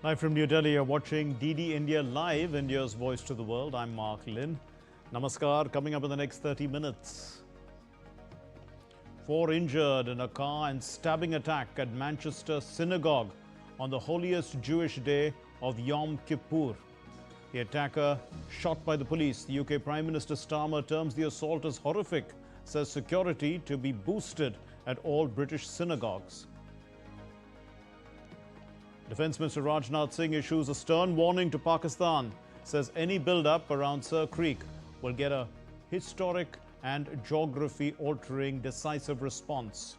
Live from New Delhi, you're watching DD India Live, India's voice to the world. I'm Mark Lynn. Namaskar. Coming up in the next 30 minutes. 4 injured in a car and stabbing attack at Manchester synagogue on the holiest Jewish day of Yom Kippur. The attacker shot by the police. The UK Prime Minister Starmer terms the assault as horrific, says security to be boosted at all British synagogues. Defence Minister Rajnath Singh issues a stern warning to Pakistan, says any build-up around Sir Creek will get a historic and geography-altering decisive response.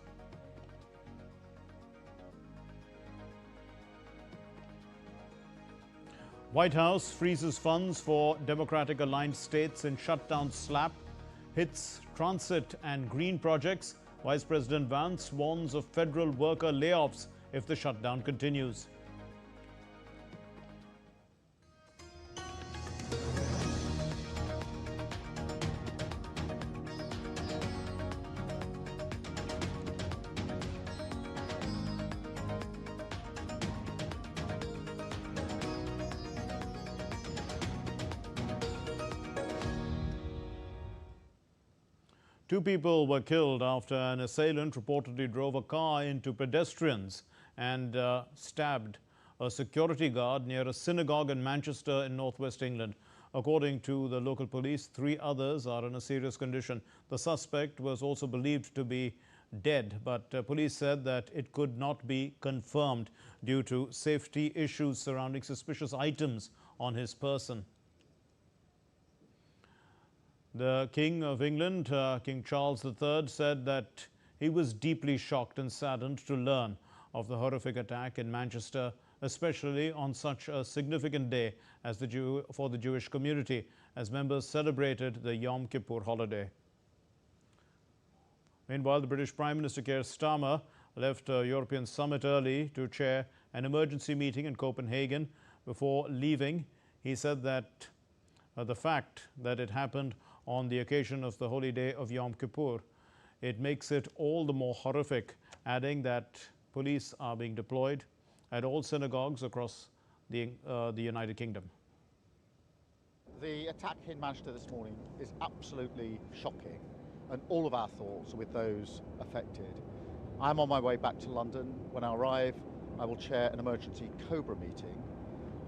White House freezes funds for Democratic-aligned states in shutdown slap, hits transit and green projects. Vice President Vance warns of federal worker layoffs if the shutdown continues. Two people were killed after an assailant reportedly drove a car into pedestrians and stabbed a security guard near a synagogue in Manchester in northwest England. According to the local police, 3 others are in a serious condition. The suspect was also believed to be dead, but police said that it could not be confirmed due to safety issues surrounding suspicious items on his person. The King of England, King Charles III, said that he was deeply shocked and saddened to learn of the horrific attack in Manchester, especially on such a significant day as for the Jewish community, as members celebrated the Yom Kippur holiday. Meanwhile, the British Prime Minister Keir Starmer left a European summit early to chair an emergency meeting in Copenhagen. Before leaving, he said that the fact that it happened on the occasion of the holy day of Yom Kippur, it makes it all the more horrific, adding that police are being deployed at all synagogues across the United Kingdom. The attack in Manchester this morning is absolutely shocking, and all of our thoughts are with those affected. I'm on my way back to London. When I arrive, I will chair an emergency COBRA meeting.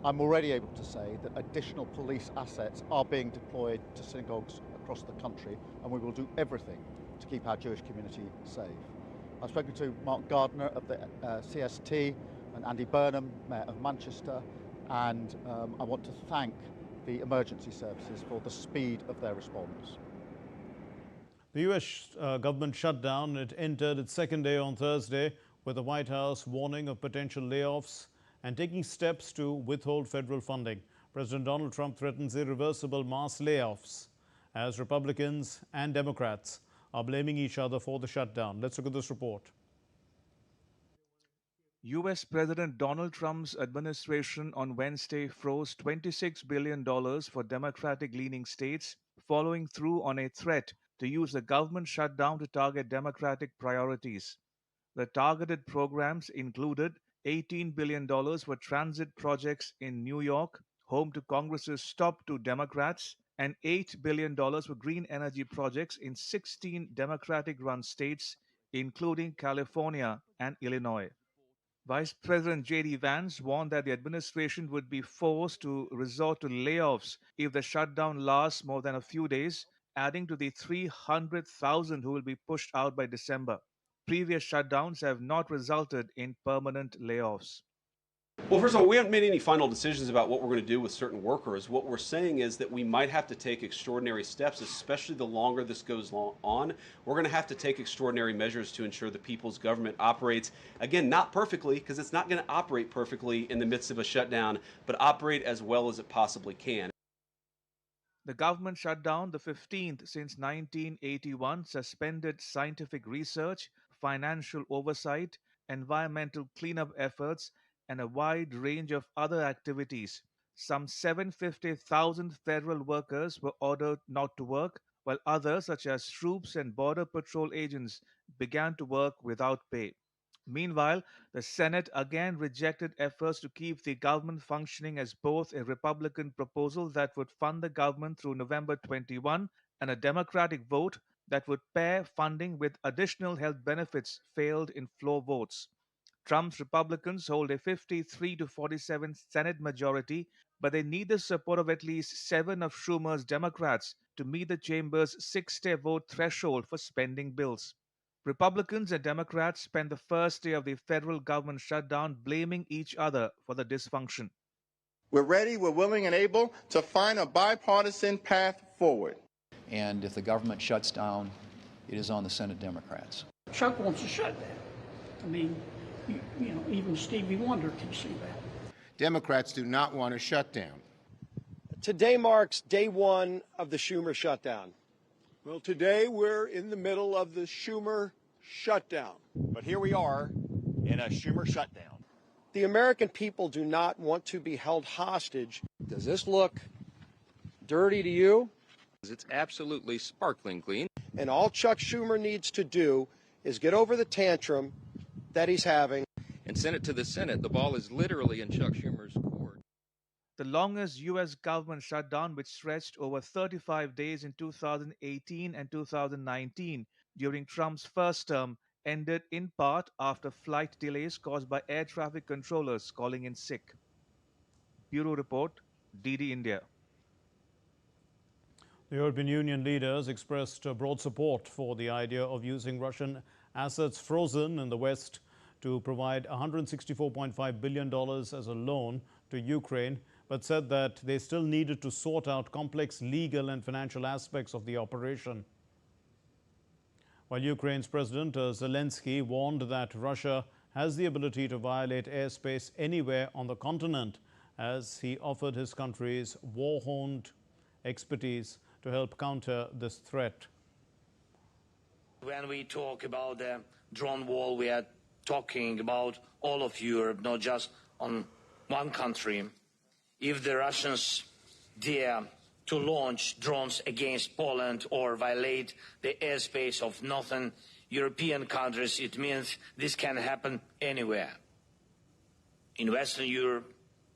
I'm already able to say that additional police assets are being deployed to synagogues across the country, and we will do everything to keep our Jewish community safe. I've spoken to Mark Gardner of the CST and Andy Burnham, Mayor of Manchester, and I want to thank the emergency services for the speed of their response. The US government shutdown, it entered its second day on Thursday, with the White House warning of potential layoffs and taking steps to withhold federal funding. President Donald Trump threatens irreversible mass layoffs as Republicans and Democrats are blaming each other for the shutdown. Let's look at this report. U.S. President Donald Trump's administration on Wednesday froze $26 billion for Democratic-leaning states, following through on a threat to use the government shutdown to target Democratic priorities. The targeted programs included $18 billion for transit projects in New York, home to Congress's top 2 Democrats, and $8 billion for green energy projects in 16 Democratic-run states, including California and Illinois. Vice President J.D. Vance warned that the administration would be forced to resort to layoffs if the shutdown lasts more than a few days, adding to the 300,000 who will be pushed out by December. Previous shutdowns have not resulted in permanent layoffs. Well, first of all, we haven't made any final decisions about what we're going to do with certain workers. What we're saying is that we might have to take extraordinary steps, especially the longer this goes on. We're going to have to take extraordinary measures to ensure the people's government operates, again, not perfectly, because it's not going to operate perfectly in the midst of a shutdown, but operate as well as it possibly can. The government shutdown, the 15th since 1981, suspended scientific research, financial oversight, environmental cleanup efforts, and a wide range of other activities. Some 750,000 federal workers were ordered not to work, while others, such as troops and border patrol agents, began to work without pay. Meanwhile, the Senate again rejected efforts to keep the government functioning as both a Republican proposal that would fund the government through November 21 and a Democratic vote that would pair funding with additional health benefits failed in floor votes. Trump's Republicans hold a 53 to 47 Senate majority, but they need the support of at least 7 of Schumer's Democrats to meet the chamber's 6-day vote threshold for spending bills. Republicans and Democrats spent the first day of the federal government shutdown blaming each other for the dysfunction. We're ready, we're willing, and able to find a bipartisan path forward. And if the government shuts down, it is on the Senate Democrats. Chuck wants a shutdown. I mean, you know, even Stevie Wonder can see that. Democrats do not want a shutdown. Today marks day one of the Schumer shutdown. Well, today we're in the middle of the Schumer shutdown. But here we are in a Schumer shutdown. The American people do not want to be held hostage. Does this look dirty to you? It's absolutely sparkling clean. And all Chuck Schumer needs to do is get over the tantrum that he's having and send it to the Senate. The ball is literally in Chuck Schumer's court. The longest U.S. government shutdown, which stretched over 35 days in 2018 and 2019 during Trump's first term, ended in part after flight delays caused by air traffic controllers calling in sick. Bureau Report, DD India. The European Union leaders expressed broad support for the idea of using Russian assets frozen in the West to provide $164.5 billion as a loan to Ukraine, but said that they still needed to sort out complex legal and financial aspects of the operation. While Ukraine's President Zelensky warned that Russia has the ability to violate airspace anywhere on the continent, as he offered his country's war-honed expertise to help counter this threat. When we talk about the drone wall, we are talking about all of Europe, not just on one country. If the Russians dare to launch drones against Poland or violate the airspace of northern European countries, it means this can happen anywhere. In Western Europe,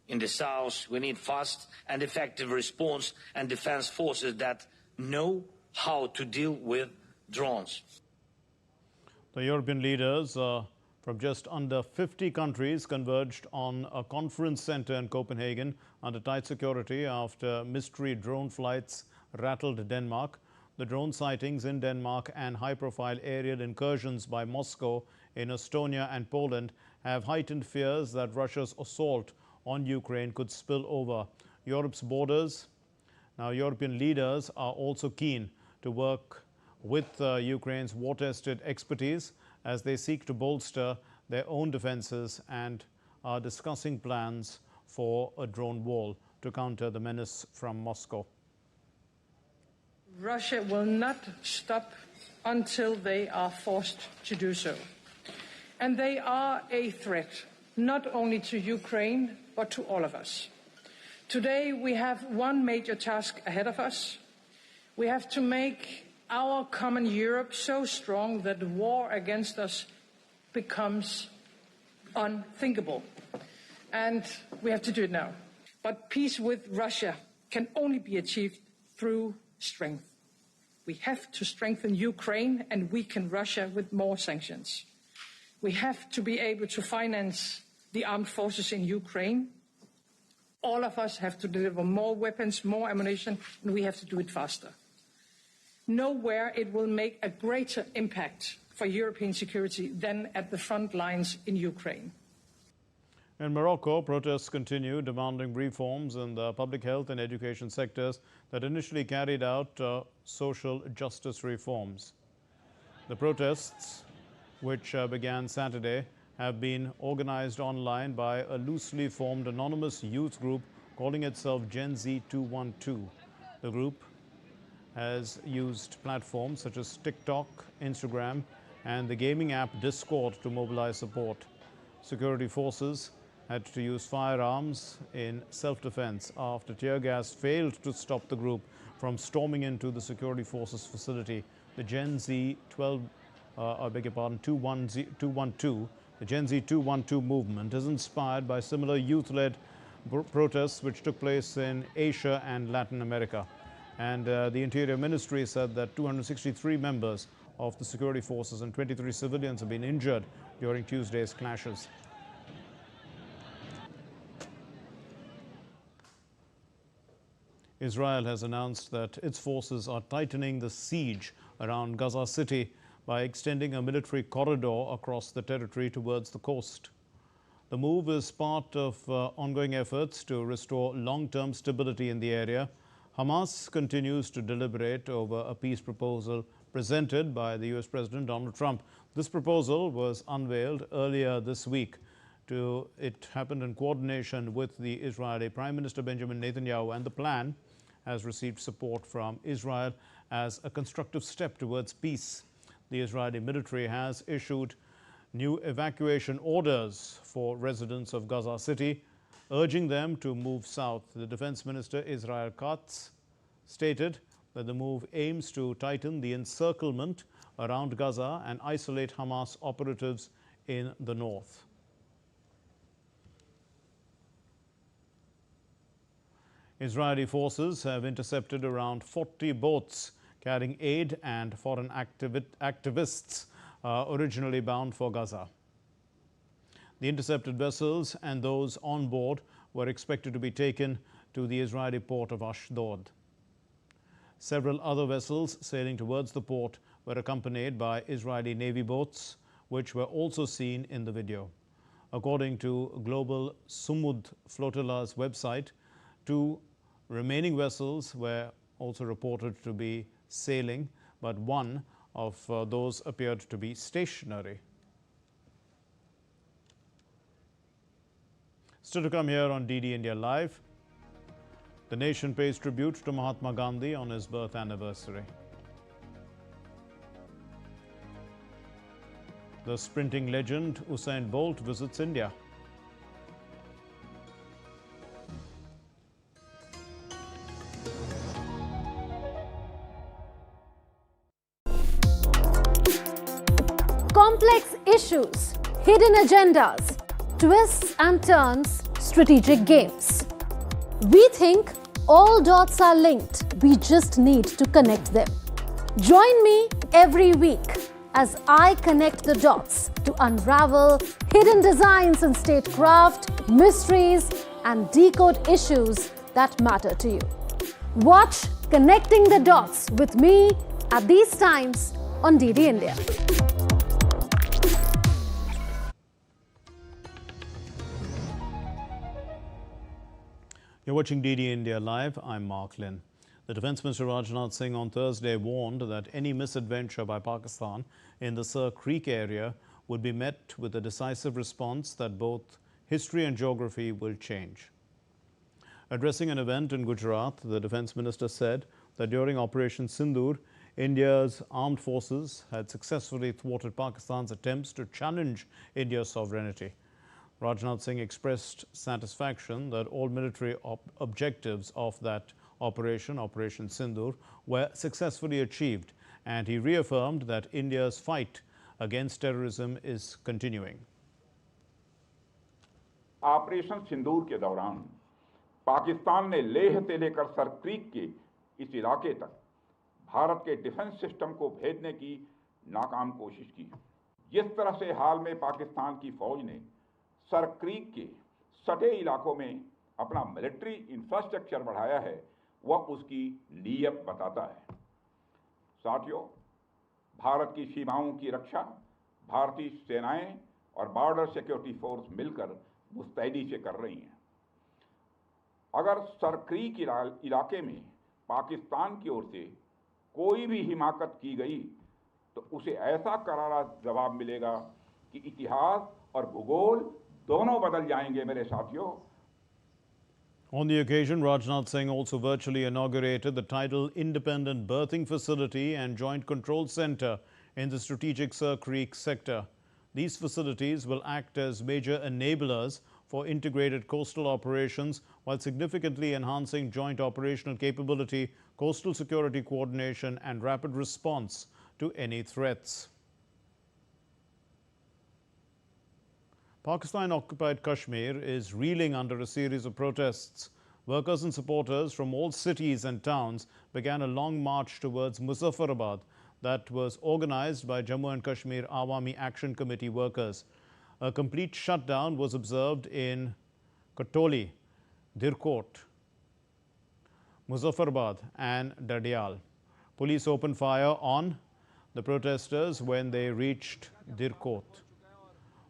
in the South, we need fast and effective response and defense forces that know how to deal with drones. The European leaders from just under 50 countries converged on a conference center in Copenhagen under tight security after mystery drone flights rattled Denmark. The drone sightings in Denmark and high-profile aerial incursions by Moscow in Estonia and Poland have heightened fears that Russia's assault on Ukraine could spill over Europe's borders. Now, European leaders are also keen to work with Ukraine's war-tested expertise as they seek to bolster their own defenses and are discussing plans for a drone wall to counter the menace from Moscow. Russia will not stop until they are forced to do so. And they are a threat, not only to Ukraine, but to all of us. Today, we have one major task ahead of us. We have to make our common Europe so strong that the war against us becomes unthinkable. And we have to do it now. But peace with Russia can only be achieved through strength. We have to strengthen Ukraine and weaken Russia with more sanctions. We have to be able to finance the armed forces in Ukraine. All of us have to deliver more weapons, more ammunition, and we have to do it faster. Nowhere it will make a greater impact for European security than at the front lines in Ukraine. In Morocco, protests continue demanding reforms in the public health and education sectors that initially carried out social justice reforms. The protests, which began Saturday, have been organized online by a loosely formed anonymous youth group calling itself Gen Z 212. The group has used platforms such as TikTok, Instagram, and the gaming app Discord to mobilize support. Security forces had to use firearms in self-defense after tear gas failed to stop the group from storming into the security forces facility. The Gen Z 212 The Gen Z 212 movement is inspired by similar youth-led protests which took place in Asia and Latin America. And the Interior Ministry said that 263 members of the security forces and 23 civilians have been injured during Tuesday's clashes. Israel has announced that its forces are tightening the siege around Gaza City by extending a military corridor across the territory towards the coast. The move is part of ongoing efforts to restore long-term stability in the area. Hamas continues to deliberate over a peace proposal presented by the US President Donald Trump. This proposal was unveiled earlier this week. It happened in coordination with the Israeli Prime Minister Benjamin Netanyahu, and the plan has received support from Israel as a constructive step towards peace. The Israeli military has issued new evacuation orders for residents of Gaza City, urging them to move south. The Defense Minister Israel Katz stated that the move aims to tighten the encirclement around Gaza and isolate Hamas operatives in the north. Israeli forces have intercepted around 40 boats carrying aid and foreign activists originally bound for Gaza. The intercepted vessels and those on board were expected to be taken to the Israeli port of Ashdod. Several other vessels sailing towards the port were accompanied by Israeli Navy boats, which were also seen in the video. According to Global Sumud Flotilla's website, 2 remaining vessels were also reported to be sailing, but one of those appeared to be stationary. Still to come here on DD India Live, the nation pays tribute to Mahatma Gandhi on his birth anniversary. The sprinting legend Usain Bolt visits India. Complex issues, hidden agendas, twists and turns, strategic games. We think all dots are linked. We just need to connect them. Join me every week as I connect the dots to unravel hidden designs in statecraft, mysteries, and decode issues that matter to you. Watch Connecting the Dots with me at these times on DD India. You're watching DD India Live. I'm Mark Lynn. The Defence Minister Rajnath Singh on Thursday warned that any misadventure by Pakistan in the Sir Creek area would be met with a decisive response that both history and geography will change. Addressing an event in Gujarat, the Defence Minister said that during Operation Sindoor, India's armed forces had successfully thwarted Pakistan's attempts to challenge India's sovereignty. Rajnath Singh expressed satisfaction that all military objectives of that operation, Operation Sindoor, were successfully achieved, and he reaffirmed that India's fight against terrorism is continuing. Operation Sindoor के दौरान पाकिस्तान ने लेह से लेकर sir creek के इस इलाके तक भारत के डिफेंस सिस्टम को भेजने की नाकाम कोशिश की। जिस तरह से हाल में पाकिस्तान की फौज ने सर क्रीक के सटे इलाकों में अपना मिलिट्री इंफ्रास्ट्रक्चर बढ़ाया है, वह उसकी नीयत बताता है। साथियों, भारत की सीमाओं की रक्षा भारतीय सेनाएं और बॉर्डर सिक्योरिटी फोर्स मिलकर मुस्तैदी से कर रही हैं। अगर सर क्रीक इलाके में पाकिस्तान की ओर से कोई भी हिमाकत की गई तो उसे ऐसा करारा जवाब मिलेगा कि इतिहास और भूगोल दोनों बदल जाएंगे मेरे साथियों। On the occasion, Rajnath Singh also virtually inaugurated the tidal Independent Berthing Facility and Joint Control Center in the strategic Sir Creek sector. These facilities will act as major enablers for integrated coastal operations while significantly enhancing joint operational capability, coastal security coordination, and rapid response to any threats. Pakistan-occupied Kashmir is reeling under a series of protests. Workers and supporters from all cities and towns began a long march towards Muzaffarabad that was organized by Jammu and Kashmir Awami Action Committee workers. A complete shutdown was observed in Katoli, Dirkot, Muzaffarabad and Dadial. Police opened fire on the protesters when they reached Dirkot.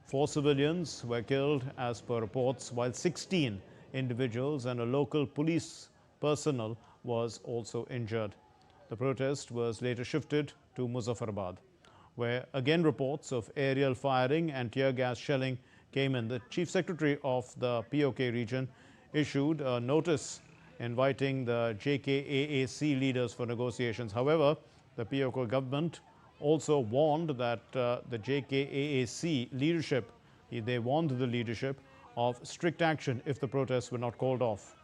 4 civilians were killed as per reports, while 16 individuals and a local police personnel was also injured. The protest was later shifted to Muzaffarabad, where again reports of aerial firing and tear gas shelling came in. The Chief Secretary of the POK region issued a notice inviting the JKAAC leaders for negotiations. However, the POK government also warned that the JKAAC leadership, they warned the leadership of strict action if the protests were not called off.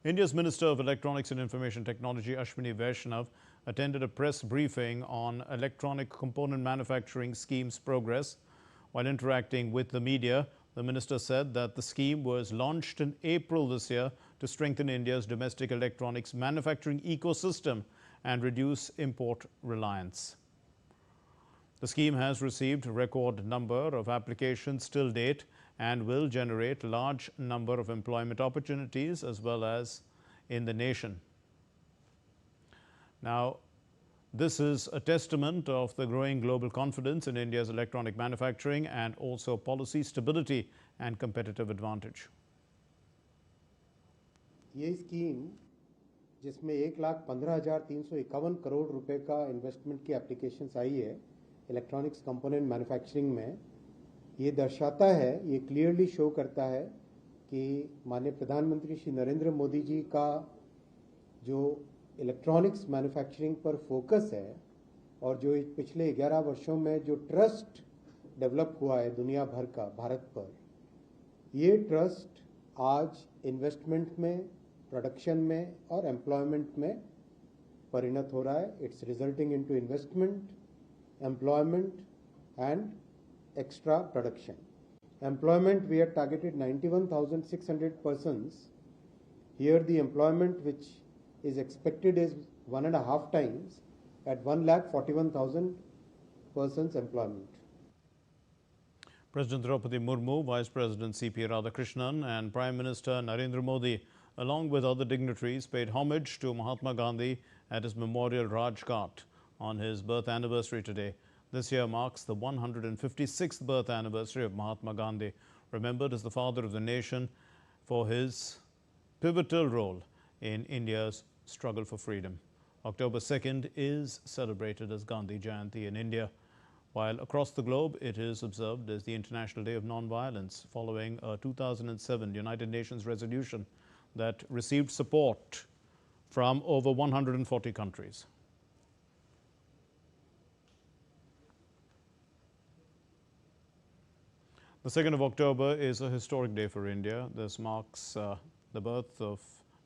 India's Minister of Electronics and Information Technology, Ashwini Vaishnav, attended a press briefing on electronic component manufacturing scheme's progress. While interacting with the media, the minister said that the scheme was launched in April this year to strengthen India's domestic electronics manufacturing ecosystem and reduce import reliance. The scheme has received a record number of applications till date and will generate a large number of employment opportunities as well as in the nation. Now, this is a testament of the growing global confidence in India's electronic manufacturing and also policy stability and competitive advantage. ये scheme जिसमें 1,15,351 करोड़ रुपए का investment की applications आई है electronics component manufacturing में, ये दर्शाता है, ये क्लियरली शो करता है कि माननीय प्रधानमंत्री श्री नरेंद्र मोदी जी का जो इलेक्ट्रॉनिक्स मैन्युफैक्चरिंग पर फोकस है और जो पिछले 11 वर्षों में जो ट्रस्ट डेवलप हुआ है दुनिया भर का भारत पर, ये ट्रस्ट आज इन्वेस्टमेंट में, प्रोडक्शन में और एम्प्लॉयमेंट में परिणत हो रहा है. It's resulting into investment, employment and extra production. Employment, we had targeted 91,600 persons. Here the employment which is expected is 1.5 times at 1,41,000 persons employment. President Draupadi Murmu, Vice President C.P. Radhakrishnan and Prime Minister Narendra Modi, along with other dignitaries, paid homage to Mahatma Gandhi at his memorial Rajghat on his birth anniversary today. This year marks the 156th birth anniversary of Mahatma Gandhi, remembered as the father of the nation for his pivotal role in India's struggle for freedom. October 2nd is celebrated as Gandhi Jayanti in India, while across the globe it is observed as the International Day of Non-Violence, following a 2007 United Nations resolution that received support from over 140 countries. The 2nd of October is a historic day for India. This marks the birth of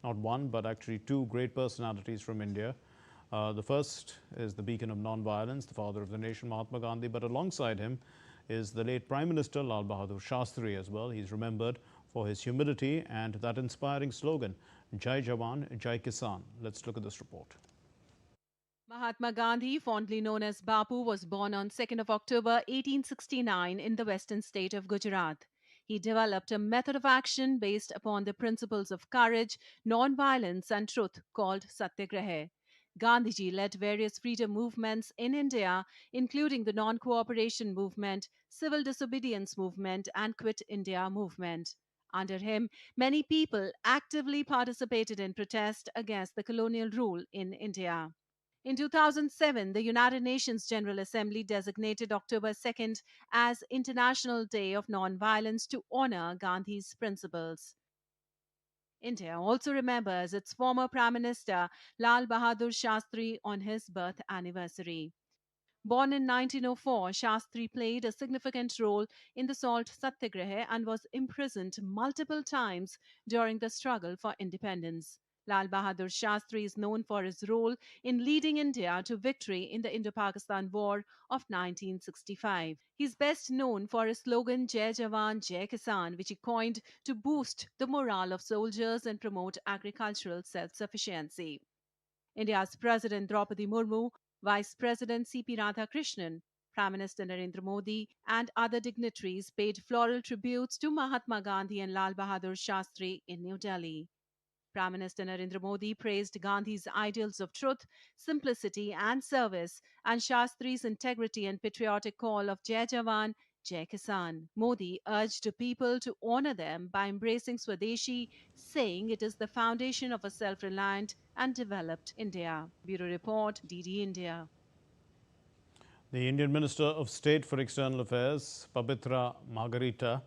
not one but actually 2 great personalities from India. The first is the beacon of non-violence, the father of the nation, Mahatma Gandhi, but alongside him is the late Prime Minister Lal Bahadur Shastri as well. He's remembered for his humility and that inspiring slogan, Jai Jawan, Jai Kisan. Let's look at this report. Mahatma Gandhi, fondly known as Bapu, was born on 2nd of October 1869 in the western state of Gujarat. He developed a method of action based upon the principles of courage, non-violence and truth called Satyagraha. Gandhiji led various freedom movements in India, including the non-cooperation movement, civil disobedience movement and Quit India movement. Under him, many people actively participated in protest against the colonial rule in India. In 2007, the United Nations General Assembly designated October 2nd as International Day of Non-Violence to honor Gandhi's principles. India also remembers its former Prime Minister Lal Bahadur Shastri on his birth anniversary. Born in 1904, Shastri played a significant role in the Salt Satyagraha and was imprisoned multiple times during the struggle for independence. Lal Bahadur Shastri is known for his role in leading India to victory in the Indo-Pakistan War of 1965. He's best known for his slogan Jai Jawan, Jai Kisan, which he coined to boost the morale of soldiers and promote agricultural self-sufficiency. India's President Draupadi Murmu, Vice President C.P. Radhakrishnan, Prime Minister Narendra Modi, and other dignitaries paid floral tributes to Mahatma Gandhi and Lal Bahadur Shastri in New Delhi. Prime Minister Narendra Modi praised Gandhi's ideals of truth, simplicity, and service, and Shastri's integrity and patriotic call of Jai Jawan, Jai Kisan. Modi urged people to honor them by embracing Swadeshi, saying it is the foundation of a self-reliant and developed India. Bureau Report, DD India. The Indian Minister of State for External Affairs, Pabitra Margarita,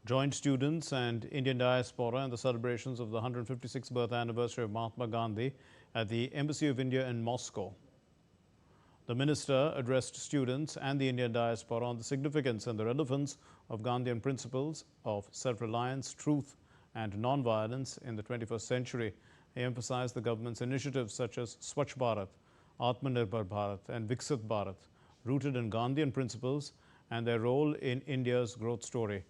joined students and Indian diaspora in the celebrations of the 156th birth anniversary of Mahatma Gandhi at the Embassy of India in Moscow. The minister addressed students and the Indian diaspora on the significance and the relevance of Gandhian principles of self-reliance, truth, and non-violence in the 21st century. He emphasized the government's initiatives such as Swachh Bharat, Atmanirbhar Bharat, and Viksit Bharat, rooted in Gandhian principles and their role in India's growth story.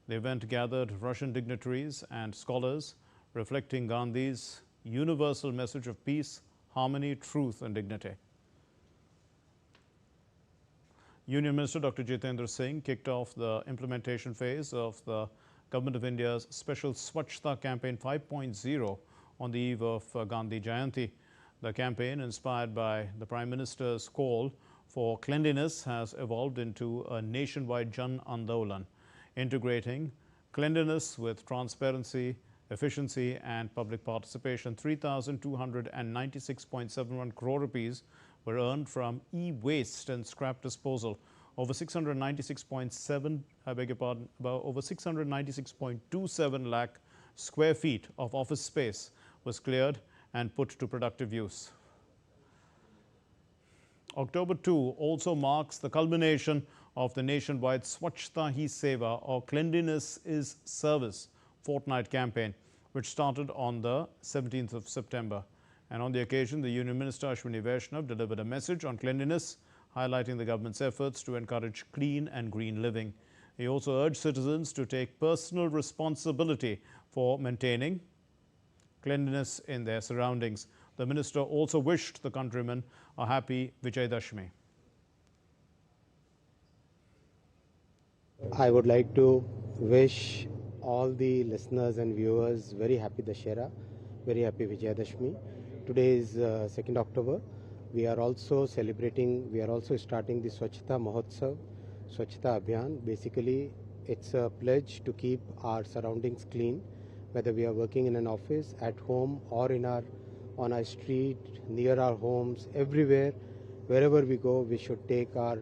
The event gathered Russian dignitaries and scholars, reflecting Gandhi's universal message of peace, harmony, truth, and dignity. Union Minister Dr. Jitendra Singh kicked off the implementation phase of the Government of India's special Swachhta Campaign 5.0 on the eve of Gandhi Jayanti. The campaign, inspired by the Prime Minister's call for cleanliness, has evolved into a nationwide Jan Andolan, integrating cleanliness with transparency, efficiency, and public participation. 3,296.71 crore rupees were earned from e-waste and scrap disposal. Over 696.27 lakh square feet of office space was cleared and put to productive use. October 2 also marks the culmination of the nationwide Swachhta Hi Seva, or Cleanliness is Service, fortnight campaign, which started on the 17th of September. And on the occasion, the Union Minister Ashwini Vaishnav delivered a message on cleanliness, highlighting the government's efforts to encourage clean and green living. He also urged citizens to take personal responsibility for maintaining cleanliness in their surroundings. The minister also wished the countrymen a happy Vijayadashmi. I would like to wish all the listeners and viewers very happy Dashera, very happy Vijayadashmi. Today is 2nd October. We are also starting the Swachhta Mahotsav, Swachhta Abhiyan. Basically, it's a pledge to keep our surroundings clean, whether we are working in an office, at home, or on our street, near our homes, everywhere, wherever we go, we should make our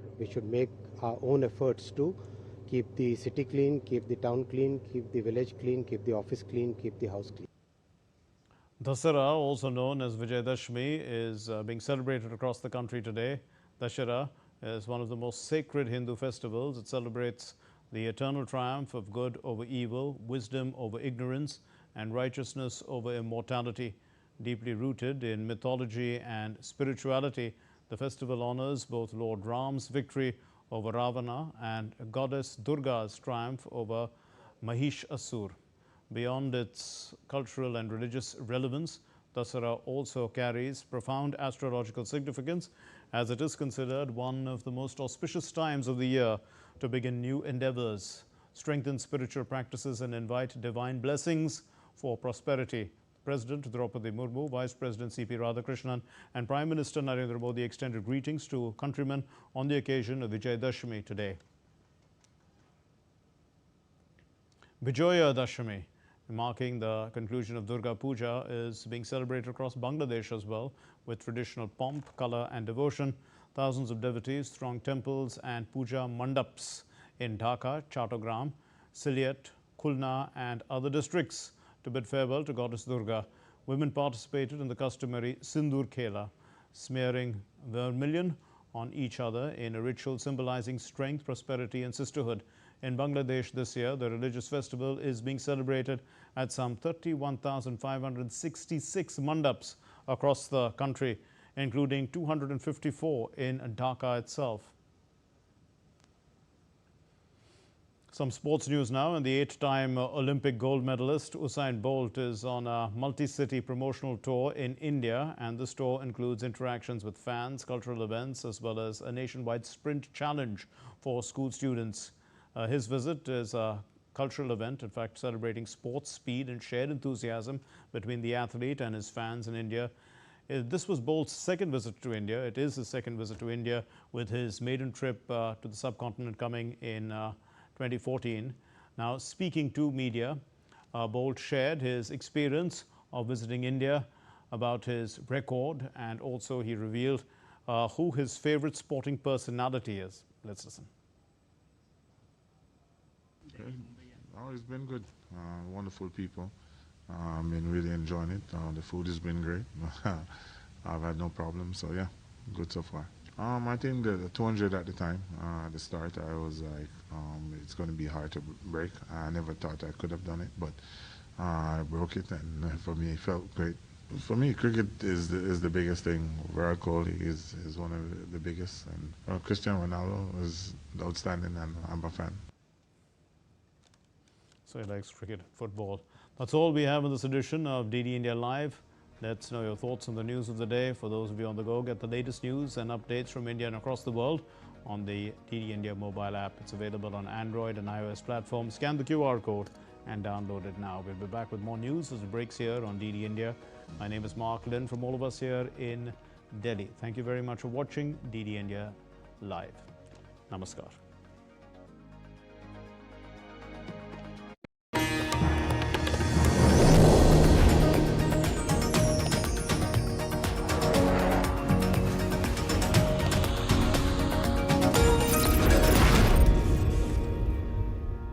own efforts to keep the city clean, keep the town clean, keep the village clean, keep the office clean, keep the house clean. Dasara, also known as Vijayadashmi, is being celebrated across the country today. Dashera is one of the most sacred Hindu festivals. It celebrates the eternal triumph of good over evil, wisdom over ignorance, and righteousness over immortality. Deeply rooted in mythology and spirituality, the festival honors both Lord Ram's victory over Ravana and goddess Durga's triumph over Mahishasur. Beyond its cultural and religious relevance, Dasara also carries profound astrological significance, as it is considered one of the most auspicious times of the year to begin new endeavors, strengthen spiritual practices, and invite divine blessings for prosperity. President Draupadi Murmu, Vice President C.P. Radhakrishnan, and Prime Minister Narendra Modi extended greetings to countrymen on the occasion of Vijayadashmi today. Vijayadashmi, marking the conclusion of Durga Puja, is being celebrated across Bangladesh as well, with traditional pomp, color, and devotion. Thousands of devotees throng temples and puja mandaps in Dhaka, Chattogram, Sylhet, Khulna, and other districts to bid farewell to Goddess Durga. Women participated in the customary Sindur Khela, smearing vermilion on each other in a ritual symbolizing strength, prosperity, and sisterhood. In Bangladesh this year, the religious festival is being celebrated at some 31,566 mandaps across the country, including 254 in Dhaka itself. Some sports news now, and the 8-time Olympic gold medalist Usain Bolt is on a multi-city promotional tour in India, and this tour includes interactions with fans, cultural events, as well as a nationwide sprint challenge for school students. His visit is a cultural event, in fact, celebrating sports, speed and shared enthusiasm between the athlete and his fans in India. This was Bolt's second visit to India. It is his second visit to India, with his maiden trip to the subcontinent coming in 2014. Now, speaking to media, Bolt shared his experience of visiting India, about his record, and also he revealed who his favorite sporting personality is. Let's listen. Oh, it's been good. Wonderful people. I've been really enjoying it. The food has been great. I've had no problems, so yeah, good so far. I think the 200 at the time, at the start, I was like, it's going to be hard to break. I never thought I could have done it, but I broke it, and for me, it felt great. For me, cricket is the biggest thing. Virat Kohli is one of the biggest, and Cristiano Ronaldo is outstanding, and I'm a fan. So he likes cricket, football. That's all we have in this edition of DD India Live. Let's know your thoughts on the news of the day. For those of you on the go, get the latest news and updates from India and across the world on the DD India mobile app. It's available on Android and iOS platforms. Scan the QR code and download it now. We'll be back with more news as it breaks here on DD India. My name is Mark Lynn from all of us here in Delhi. Thank you very much for watching DD India Live. Namaskar.